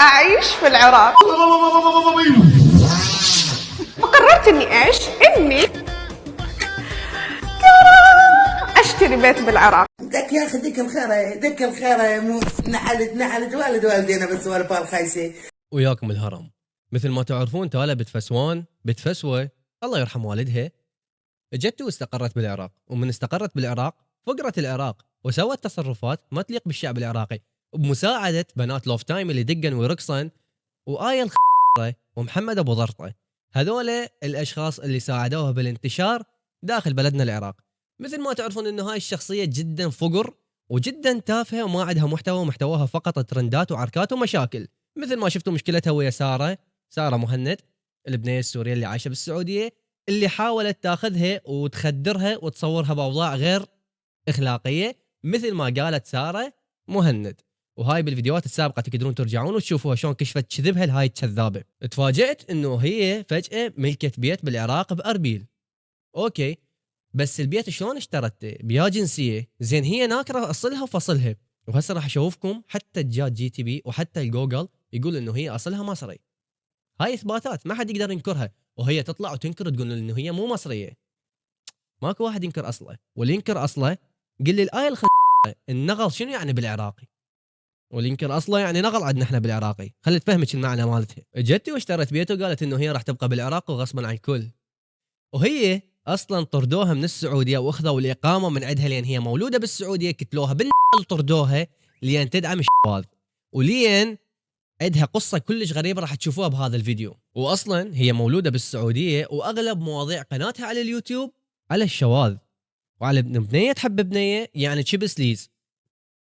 أعيش في العراق. وقررت إني إيش؟ إني أشتري بيت بالعراق. دك يا اخي دك الخير مو نحلت والد والدينا بالسوالف الخايسه. وياكم الهرم. مثل ما تعرفون تالا بنت فسوان بنت فسوة الله يرحم والدها جت واستقرت بالعراق، ومن استقرت بالعراق فقرت العراق وسوت تصرفات ما تليق بالشعب العراقي بمساعدة بنات لوف تايم اللي دقن ويرقصن وآية ومحمد أبو ضرطة. هذول الأشخاص اللي ساعدوها بالانتشار داخل بلدنا العراق. مثل ما تعرفون إنه هاي الشخصية جدا فقر وجدا تافهة وما عندها محتواها فقط ترندات وعركات ومشاكل. مثل ما شفتوا مشكلتها ويا سارة مهند البنية السورية اللي عايشة بالسعودية، اللي حاولت تاخذها وتخدرها وتصورها بأوضاع غير إخلاقية مثل ما قالت سارة مهند. وهاي بالفيديوهات السابقة تقدرون ترجعون وتشوفوها شلون كشفت كذبها لهاي الكذابة. تفاجأت انه هي فجأة ملكت بيت بالعراق بأربيل. اوكي، بس البيت شلون اشترته؟ بيا جنسية؟ زين هي ناكرة اصلها وفصلها. وهسه راح اشوفكم حتى الجات جي تي بي وحتى الجوجل يقول انه هي اصلها مصري. هاي اثباتات ما حد يقدر ينكرها، وهي تطلع وتنكر تقول انه هي مو مصرية. ماكو واحد ينكر اصله، واللي ينكر اصله قل لي الآية النغل شنو يعني بالعراقي؟ واللي ينكر اصله يعني نغل عندنا احنا بالعراقي. خلي تفهمك المعنى مالتها. جتي واشترت بيته وقالت انه هي راح تبقى بالعراق وغصبا عن الكل، وهي اصلا طردوها من السعوديه واخذوا الاقامه من عندها لان هي مولوده بالسعوديه. كتلوها طردوها لين تدعم الشواذ، ولين عندها قصه كلش غريبه راح تشوفوها بهذا الفيديو. واصلا هي مولوده بالسعوديه واغلب مواضيع قناتها على اليوتيوب على الشواذ وعلى بنيه تحب بنيه يعني تشبس ليز.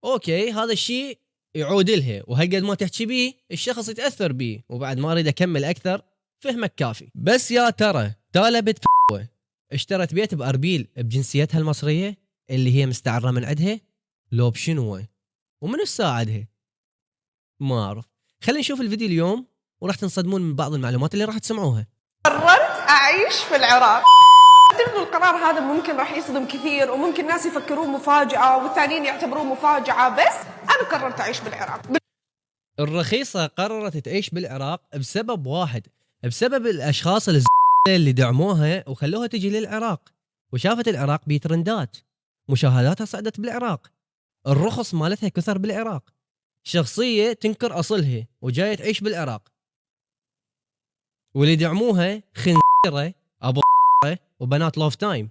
اوكي، هذا الشيء يعود لها، وهالقد ما تحكي بيه الشخص يتاثر بيه. وبعد ما اريد اكمل اكثر فهمك كافي. بس يا ترى تالا بنت اشترت بيت باربيل بجنسيتها المصريه اللي هي مستعره من عندها لو بشنو ومن ساعدها ما اعرف. خلينا نشوف الفيديو اليوم وراح تنصدمون من بعض المعلومات اللي راح تسمعوها. قررت أعيش في العراق. أعتقد القرار هذا ممكن راح يصدم كثير، وممكن ناس يفكروه مفاجأة والثانيين يعتبروه مفاجأة، بس أنا قررت أعيش بالعراق. الرخيصة قررت تعيش بالعراق بسبب واحد، بسبب الأشخاص اللي دعموها وخلوها تجي للعراق، وشافت العراق بترندات، مشاهداتها صعدت بالعراق، الرخص مالتها كثر بالعراق. شخصية تنكر أصلها وجاية تعيش بالعراق، واللي دعموها خنزيرة أبو وبنات لوف تايم.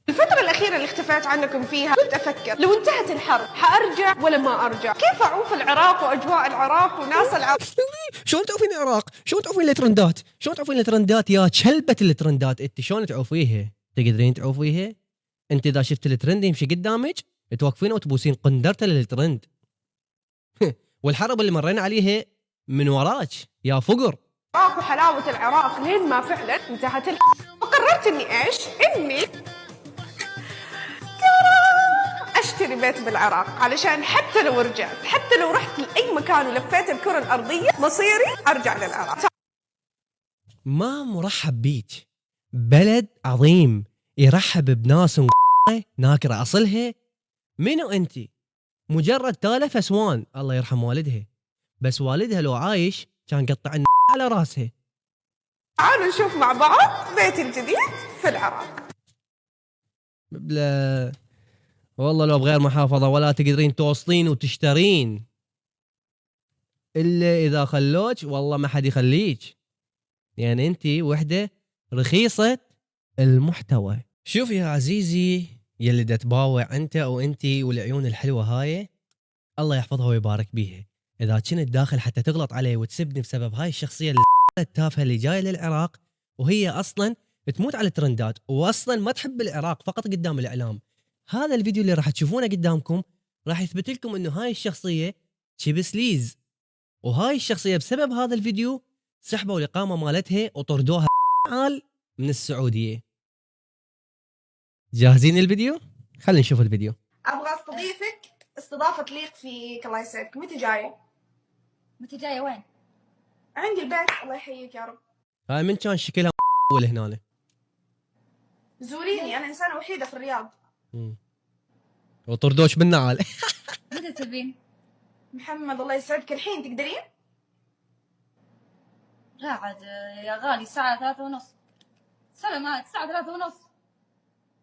الفترة الأخيرة اللي اختفيت عنكم فيها كنت أفكر لو انتهت الحرب حأرجع ولا ما أرجع؟ كيف أعوف العراق وأجواء العراق وناس العراق؟ شلون تعوفين العراق؟ شلون تعوفين الترندات؟ شلون تعوفين الترندات يا كلبة الترندات؟ انت شلون تعوفيها؟ تقدرين تعوفيها؟ انت اذا شفت الترند يمشي قدامك توقفين وتبوسين قندرته للترند. والحرب اللي مرينا عليها من وراك يا فقر. وحلاوة العراق لين ما فعلا انتهت الحرب. وقررت إني إيش؟ إني اشتري بيت بالعراق، علشان حتى لو رجعت، حتى لو رحت لاي مكان ولفيت الكره الارضيه، مصيري ارجع للعراق. ما مرحب بيك، بلد عظيم يرحب بناس ناكره اصلها. منو انت؟ مجرد تالا فسوان الله يرحم والدها، بس والدها لو عايش كان قطع على راسها. تعالوا نشوف مع بعض بيتي الجديد في العراق. لا والله لو بغير محافظة ولا تقدرين توصلين وتشترين إلا إذا خلوك، والله ما حد يخليك، يعني أنت وحدة رخيصة المحتوى. شوف يا عزيزي يلي دا تباوع أنت أو أنتي والعيون الحلوة هاي، الله يحفظها ويبارك بيها. إذا كنت داخل حتى تغلط علي وتسبني بسبب هاي الشخصية التافهة اللي جاية للعراق، وهي أصلا تموت على الترندات وأصلا ما تحب العراق فقط قدام الإعلام. هذا الفيديو اللي راح تشوفونه قدامكم راح يثبت لكم انه هاي الشخصيه تشبس ليز، وهاي الشخصيه بسبب هذا الفيديو سحبوا الاقامه مالتها وطردوها من السعوديه. جاهزين الفيديو؟ خلينا نشوف الفيديو. ابغى استضيفك استضافه تليق فيك، الله يسعدك. متى جايه؟ متى جايه وين؟ عندي البيت، الله يحييك يا رب. هاي من كان شكلها ولا هنا؟ زوريني، انا انسانه وحيده في الرياض. وطردوش بالنعال. متى تبين؟ محمد الله يسعدك، الحين تقدرين؟ لا عاد يا غالي الساعة 3:30. سلامات الساعة 3:30.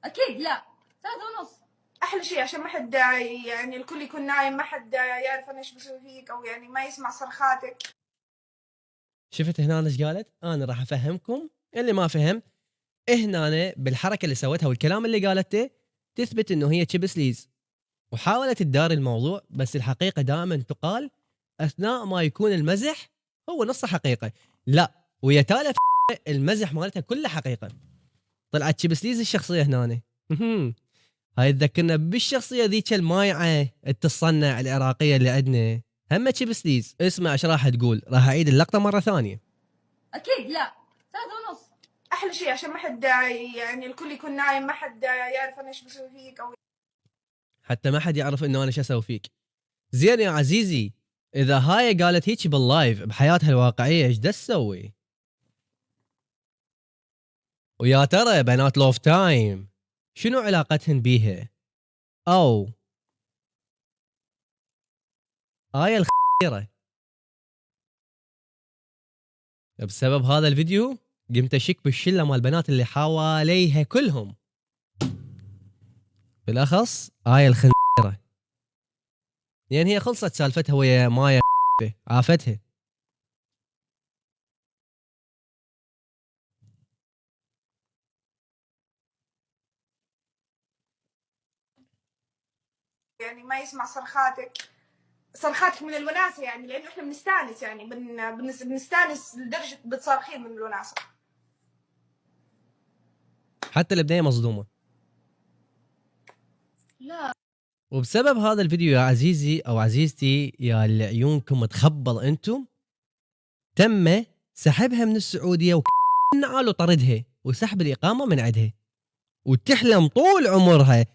أكيد لا 3:30. احلى شيء عشان ما حد يعني الكل يكون نايم، ما حد يعرف انا ايش بسوي فيك، او يعني ما يسمع صرخاتك. شفت هنا ايش قالت؟ انا راح افهمكم اللي ما فهم. هنا بالحركه اللي سوتها والكلام اللي قالته تثبت انه هي تشيبس ليز، وحاولت تداري الموضوع، بس الحقيقه دائما تقال اثناء ما يكون المزح هو نص حقيقه. لا، ويا تالا المزح مالتها كله حقيقه. طلعت تشيبس ليز الشخصيه هنا. هاي تذكرنا بالشخصيه ذيك المايعه التصنع العراقيه اللي عندنا، هم تشيبس ليز. اسمع ايش راح تقول، راح اعيد اللقطه مره ثانيه. أكيد لا 3:30. احلى شيء عشان ما حد يعني الكل يكون نايم، ما حد يعرف انا ايش بسوي فيك، او حتى ما حد يعرف انه انا شو اسوي فيك. زين يا عزيزي، اذا هاي قالت هيك باللايف بحياتها الواقعيه ايش تسوي؟ ويا ترى بنات لوف تايم شنو علاقتهن بيها؟ او آية الخيرة. بسبب هذا الفيديو قمت اشك بالشله مال البنات اللي حواليها كلهم، بالاخص آية الخنزيرة، لان هي خلصت سالفتها ويا مايا عافتها. يعني ما يسمع صرخاتك من الوناسه، يعني لانه احنا بنستانس، يعني بنستانس لدرجه بتصارخين من الوناسه. حتى البدايه مصدومه. لا وبسبب هذا الفيديو يا عزيزي او عزيزتي يا اللي عيونكم تخبل انتم، تم سحبها من السعوديه وكنعال طردها وسحب الاقامه من عندها، وتحلم طول عمرها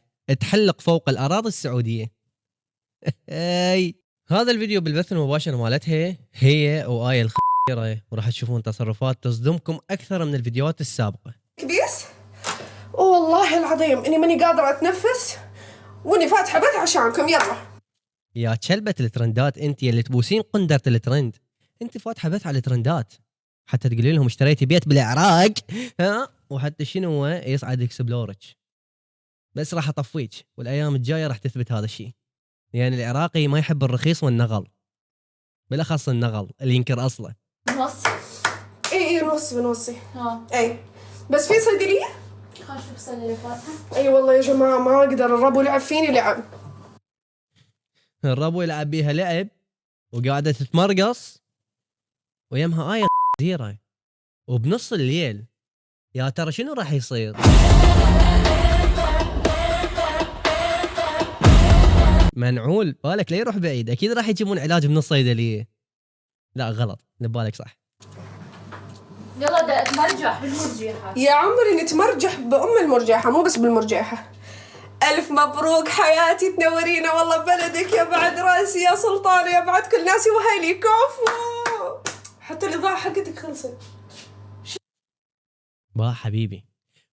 تحلق فوق الاراضي السعوديه. اي هذا الفيديو بالبث المباشر مالتها هي وآية الخيرة، وراح تشوفون تصرفات تصدمكم اكثر من الفيديوهات السابقه. كبيس والله العظيم اني ماني قادره اتنفس، واني فاتحه بث عشانكم. يلا يا كلبة الترندات، انت اللي تبوسين قندرة الترند، انت فاتحه بث على الترندات حتى تقولي لهم اشتريتي بيت بالعراق، ها، وحتى شنو يصعد اكسبلورك. بس راح اطفيك، والايام الجايه راح تثبت هذا الشيء، لان العراقي ما يحب الرخيص والنغل، بالاخص النغل اللي ينكر اصله. نوصي. اي نوصي ها اي، بس في صيدليه. خلينا نشوف السنة اللي فاتت. اي والله يا جماعه ما اقدر، الربو لعب فيني لعب. الربو يلعب بيها لعب وقاعده تتمرقص، ويمها آية زيرة وبنص الليل. يا ترى شنو راح يصير؟ منعول بالك لا يروح بعيد، اكيد راح يجيبون علاج من الصيدليه. لا غلط، نبالك صح. يلا نرجع بالمرجحة. يا عمري نتمرجح بأم المرجحة، مو بس بالمرجحة. ألف مبروك حياتي، تنورينا والله بلدك يا بعد راسي يا سلطان، يا بعد كل ناسي وهيلي كفو. حتى الإضاءة حقتك خلصت. با حبيبي،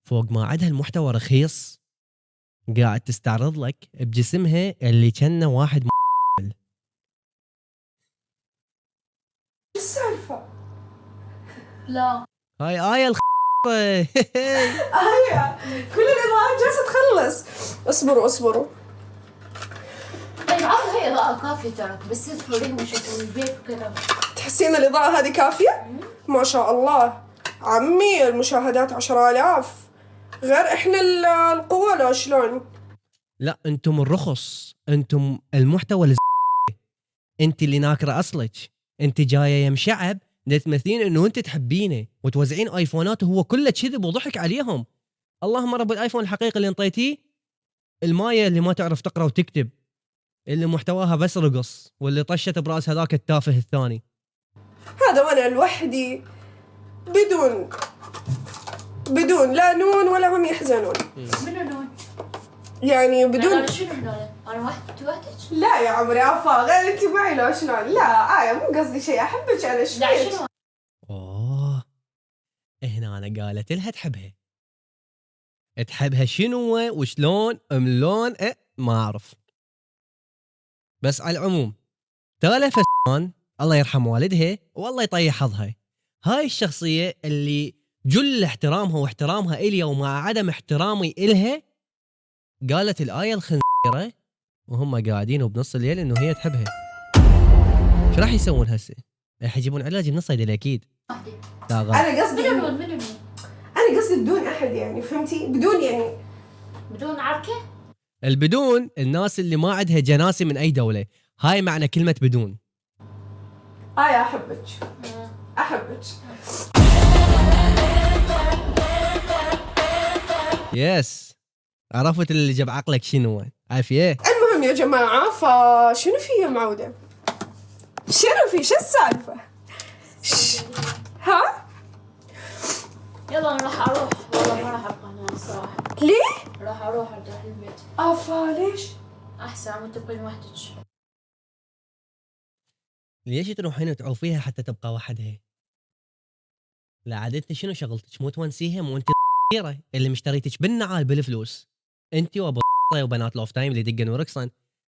فوق ما عندها المحتوى رخيص قاعد تستعرض لك بجسمها اللي كانه واحد إيش السالفة؟ لا هاي آية آية كل الإضاءات جالسة تخلص. اصبروا. طيب عاد هي إضاءة كافية ترى، بس توريهم يشوفون البيت وكذا. تحسين الإضاءة هذه كافية؟ ما شاء الله عمي، المشاهدات 10,000، غير إحنا القوة لا شلون؟ لا انتم الرخص، انتم المحتوى انت اللي ناكره اصلك، انت جايه يم شعب تمثلين انه انت تحبينه وتوزعين ايفونات وهو كله كذب وضحك عليهم. اللهم رب الايفون الحقيقي اللي انطيتيه المايه اللي ما تعرف تقرا وتكتب، اللي محتواها بس رقص، واللي طشت براس هذاك التافه الثاني. هذا وأنا لوحدي بدون لا نون ولا هم يحزنون. منو نون؟ يعني بدون. أنا شنو هذول؟ أنا وحدك؟ لا يا عمري عفا، غير انت معي لو شلون. لا آية مو قصدي شيء، احبك انا. لا شفيك شنو؟ اوه، هنا انا قالت لها تحبها شنو وشلون ملون ما اعرف. بس على العموم تالا فسان الله يرحم والدها والله يطيح حظها، هاي الشخصيه اللي جل احترامها واحترامها الي ومع عدم احترامي الها قالت الايه الخنزيره وهم قاعدين وبنص الليل انه هي تحبها. ايش راح يسوون هسه؟ راح يجيبون علاج بنص الليل اكيد. لا غلط. انا قصدي بدون انا قصدي بدون احد يعني، فهمتي؟ بدون يعني بدون عركة. البدون الناس اللي ما عندها جناسي من اي دوله، هاي معنى كلمه بدون. يا احبك احبك. يس عرفت اللي جاب عقلك شنو عافيه. المهم يا جماعه، فشنو في يا معوده؟ شنو في؟ شو السالفه؟ ها؟ يلا انا راح اروح، والله ما راح ابقى هنا الصراحة. ليه؟ راح اروح ارجع للبيت. ليش؟ احسن عم تبقين وحدك. ليش تروحين وتعوفيها حتى تبقى وحدها؟ لا عاد انت شنو شغلتك؟ مو تونسيها؟ مو انت صغيره اللي مشتريتك بالنعال بالفلوس؟ انت وابو وبنات لوف تايم اللي دقن ورقصن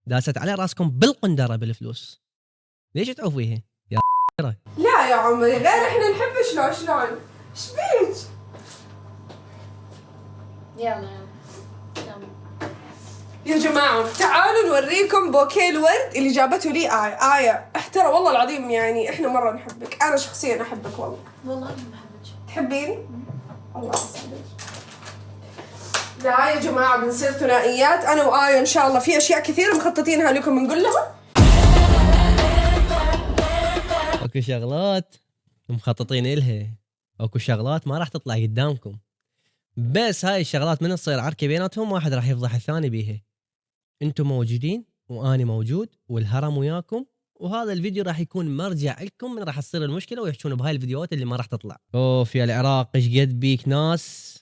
داست على راسكم بالقندره بالفلوس. ليش تعوفيها يا لا يا عمري، غير احنا نحب شلون ايش بيك؟ يلا يا جماعة تعالوا نوريكم بوكيه الورد اللي جابته لي آية. احترى والله العظيم، يعني احنا مرة نحبك، انا شخصيا احبك والله. والله انا بحبك. تحبيني؟ الله يسعدك. لا يا جماعة بنصير ثنائيات انا وآية ان شاء الله، في اشياء كثيرة مخططينها لكم نقول لها. اكو شغلات مخططين إلها، اكو شغلات ما راح تطلع قدامكم، بس هاي الشغلات من تصير عركه بيناتهم واحد راح يفضح الثاني بيها. انتم موجودين واني موجود والهرم وياكم، وهذا الفيديو راح يكون مرجع لكم من راح تصير المشكله ويحكون بهاي الفيديوهات اللي ما راح تطلع. اوف يا العراق ايش قد بيك ناس.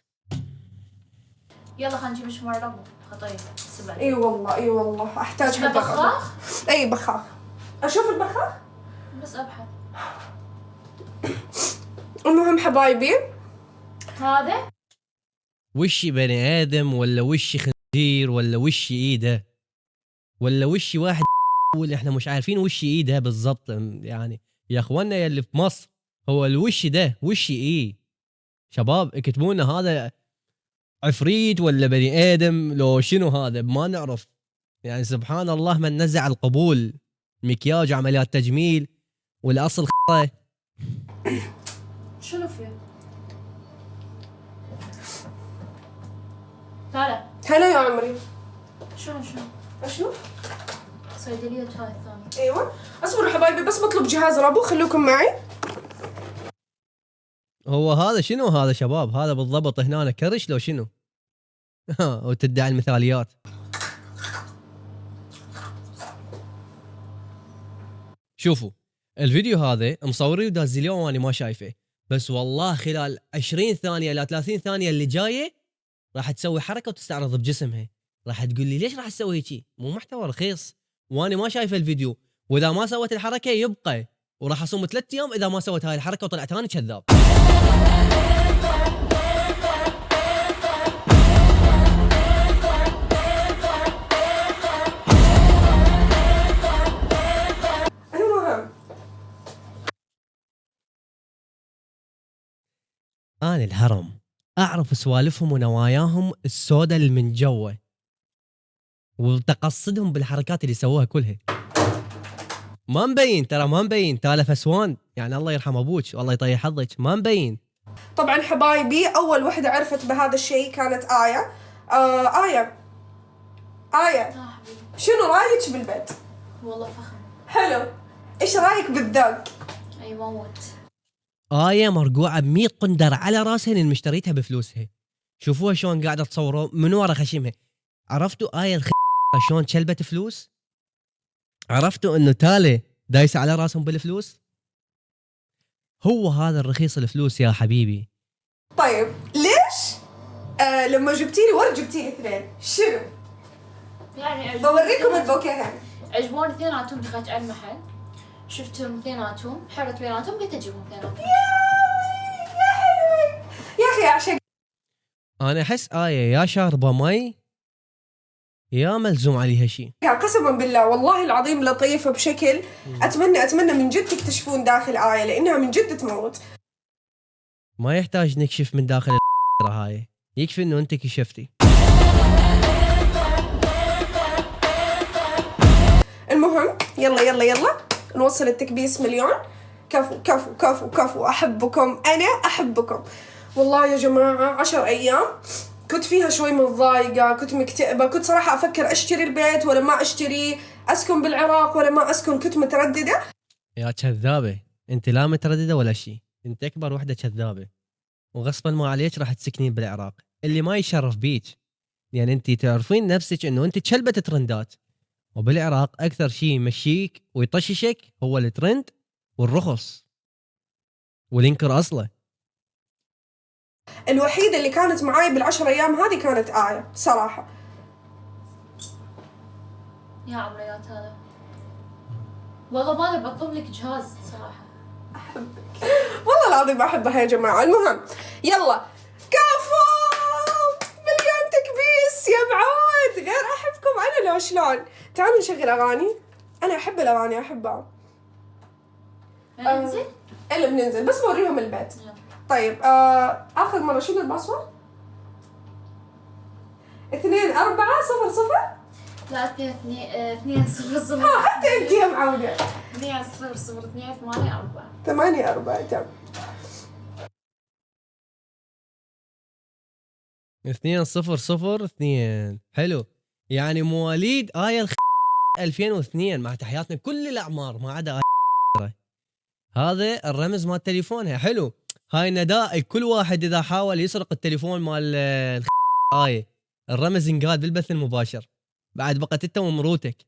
يلا خلينا نجيب شمار ربو خطير السبع. اي والله احتاج حد بخاخ. اي بخاخ. اشوف البخاخ بس ابحث. المهم حبايبي، هذا وشي بني ادم ولا وشي خنزير ولا وشي ايده ولا وشي واحد واللي احنا مش عارفين وشي ايده بالضبط. يعني يا اخوانا يلي في مصر، هو الوش ده وشي ايه؟ شباب اكتبوا لنا هذا عفريت ولا بني ادم لو شنو هذا، ما نعرف. يعني سبحان الله من نزع القبول مكياج وعمليات تجميل والاصل شنو فيه؟ هلا هلا يا عمري. شنو اشوف صيدلية هاي الثانية. ايوه اصبروا حبايبي بس بطلب جهاز رابو، خلوكم معي. هو هذا شنو هذا شباب؟ هذا بالضبط هنا كرش لو شنو؟ وتدعي المثاليات. شوفوا الفيديو هذا مصوري ودازليه وانا ما شايفه، بس والله خلال 20 ثانيه الى 30 ثانيه اللي جايه راح تسوي حركه وتستعرض بجسمها. راح تقول لي ليش راح تسوي هيك؟ مو محتوى رخيص وانا ما شايفه الفيديو، واذا ما سوت الحركه يبقى، وراح اصوم 3 ايام اذا ما سوت هاي الحركه وطلعت ثاني كذاب. المهم انا الهرم اعرف سوالفهم ونواياهم السوداء اللي من جوا وتقصدهم بالحركات اللي سووها كلها. ما مبين ترى، ما مبين تالف اسوان، يعني الله يرحم ابوك والله يطيح حظك، ما مبين. طبعا حبايبي اول وحده عرفت بهذا الشيء كانت آية. آية شنو رايك بالبيت؟ والله فخم حلو. ايش رايك بالذوق؟ اي موت. آية مرقوعة ب100 قندر على راسها لان مشتريتها بفلوسها. شوفوها شلون قاعدة تصوروا من ورا خشمها. عرفتوا آية شلون شلبت فلوس؟ عرفتوا انه تالي دايسة على راسهم بالفلوس؟ هو هذا الرخيص الفلوس يا حبيبي. طيب ليش لما جبتي لي ورد جبتي لي اثنين؟ شنو؟ يعني بوريكم البوكيهين. عجبوني اثنيناتهم، دخلت على المحل شفتهم اثنيناتهم، حرت بيناتهم قلت اجيبهم اثنيناتهم. يا حلوين يا اخي عشان انا احس آية يا شاربة مي يا ملزوم عليها شيء. قسما بالله والله العظيم لطيفة بشكل اتمنى من جد تكتشفون داخل آية، لانها من جد تموت. ما يحتاج نكشف من داخل هاي، يكفي انه انت كشفتي. المهم يلا يلا يلا نوصل التكبيس مليون. كفو كفو كفو كفو، أحبكم، أنا أحبكم والله يا جماعة. 10 أيام كنت فيها شوي متضايقة، كنت مكتئبة، كنت صراحة أفكر أشتري البيت ولا ما أشتري، أسكن بالعراق ولا ما أسكن، كنت مترددة. يا كذابة، انت لا مترددة ولا شيء، انت اكبر وحدة كذابة، وغصبا ما عليك راح تسكنين بالعراق، اللي ما يشرف بيك. يعني انت تعرفين نفسك انه انت كلبة ترندات، وبالعراق اكثر شيء يمشيك ويطششك هو الترند والرخص والينكر اصله. الوحيدة اللي كانت معاي بال10 أيام هذه كانت آية صراحة. يا عمريات هذا والله ما ابي اطلب لك جهاز صراحه. والله العظيم أحبها يا جماعة. المهم يلا كفو، مليون تكبيس يا بعود، غير أحبكم أنا لو شلون. تعالوا نشغل أغاني، أنا أحب الأغاني أحبها. ننزل؟ إلا بننزل بس بوريهم البيت. طيب آخر مرة شنو الباسورد؟ 2400. لا 200. حتى أنت يا معودة. 2002884. 84 تمام. 2002 حلو. يعني مواليد آية 2002 مع تحياتنا كل الأعمار ما عدا آية. هذا الرمز مال تليفونها. حلو، هاي نداء كل واحد إذا حاول يسرق التليفون مال آية، الرمز ينقال بالبث المباشر. بعد بقت انت ومروتك.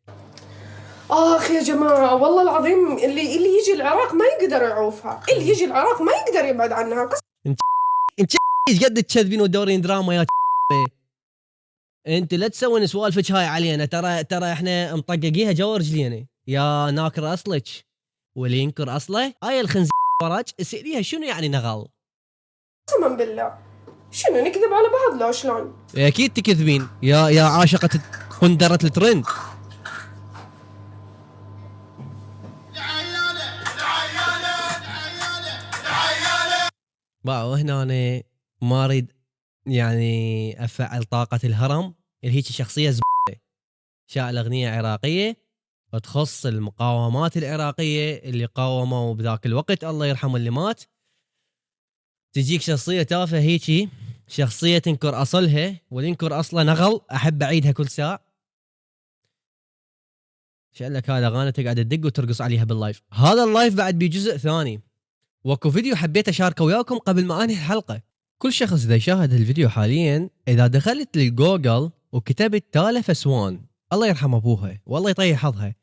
آخ يا جماعة والله العظيم اللي يجي العراق ما يقدر يعوفها، اللي يجي العراق ما يقدر يبعد عنها. انت ايش قد تكذبين وتدورين دراما يا انت لا تسوين سوالفك هاي علينا. ترى احنا مطققيها جوا رجلينا يا ناكر اصلك، واللي ينكر اصله هاي الخنزير وراك اساليها شنو يعني نغل. قسما بالله شنو نكذب على بعض لو شلون؟ اكيد تكذبين يا عاشقة قندرة الترند. وهنا أنا ما أريد يعني أفعل طاقة الهرم اللي هيك شخصية زبالة، شاعر أغنية عراقية وتخص المقاومات العراقية اللي قاوموا بذاك الوقت، الله يرحم اللي مات. تجيك شخصية تافهة هيك، شخصية تنكر أصلها، والينكر أصله نغل. أحب أعيدها كل ساعة. شألك هذا أغاني تقعد تدق وترقص عليها باللايف. هذا اللايف بعد بجزء ثاني، واكو فيديو حبيت اشاركه وياكم قبل ما انهي الحلقه. كل شخص اذا يشاهد الفيديو حاليا، اذا دخلت للجوجل وكتبت تالا فسوان الله يرحم ابوها والله يطيح حظها،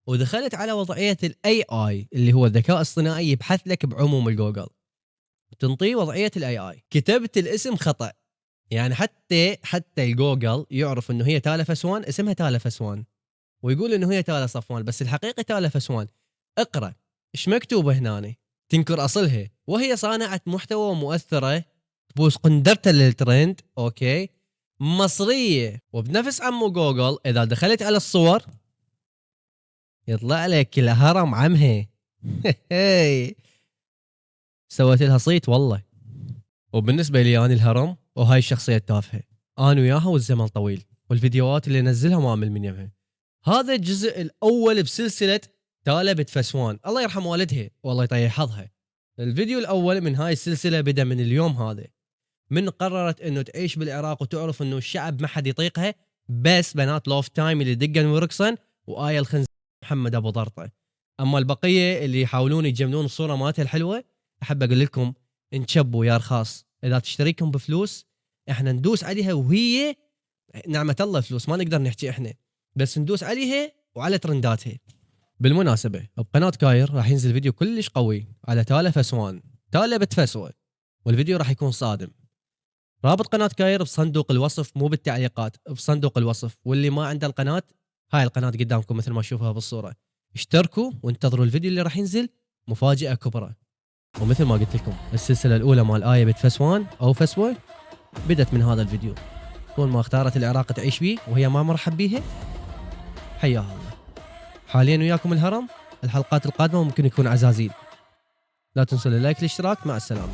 ودخلت على وضعيه الاي اي اللي هو الذكاء الاصطناعي يبحث لك بعموم الجوجل، تنطيه وضعيه الاي اي، كتبت الاسم خطا، يعني حتى الجوجل يعرف انه هي تالا فسوان، اسمها تالا فسوان، ويقول انه هي تالا صفوان، بس الحقيقه تالا فسوان. اقرا ايش مكتوبه هنا. تنكر أصلها وهي صانعة محتوى ومؤثرة تبوس قندرتها للترند، أوكي، مصرية، وبنفس عمو جوجل إذا دخلت على الصور يطلع لك الهرم عمها. سويت لها صيت والله. وبالنسبة لي أنا الهرم وهاي الشخصية التافهة، أنا وياها والزمن طويل، والفيديوهات اللي نزلها ما أعمل من يمها. هذا الجزء الأول بسلسلة تالا بنت فسوان الله يرحم والدها والله يطيح حظها. الفيديو الأول من هاي السلسلة بدأ من اليوم هذا، من قررت انه تعيش بالعراق وتعرف انه الشعب ما حد يطيقها، بس بنات لوف تايم اللي دقن ورقصن، وآية الخنزير محمد ابو ضرطه. اما البقيه اللي يحاولون يجملون الصوره مالتها الحلوه، احب اقول لكم انشبوا يا رخاص، اذا تشتريكم بفلوس احنا ندوس عليها، وهي نعمه الله فلوس ما نقدر نحكي احنا، بس ندوس عليها وعلى ترنداتها. بالمناسبه بقناه كاير راح ينزل فيديو كلش قوي على تالا فسوان، تالا بتفسوه، والفيديو راح يكون صادم. رابط قناة كاير بصندوق الوصف، مو بالتعليقات، بصندوق الوصف. واللي ما عنده القناة، هاي القناة قدامكم مثل ما تشوفها بالصورة، اشتركوا وانتظروا الفيديو اللي راح ينزل، مفاجأة كبرى. ومثل ما قلت لكم السلسلة الأولى مال آية بنت فسوان أو فسوة بدت من هذا الفيديو، طول ما اختارت العراق تعيش بيه وهي ما مرحب بيها، حياها الله. حاليا وياكم الهرم، الحلقات القادمة ممكن يكون عزازيل. لا تنسوا اللايك، الاشتراك، مع السلامة.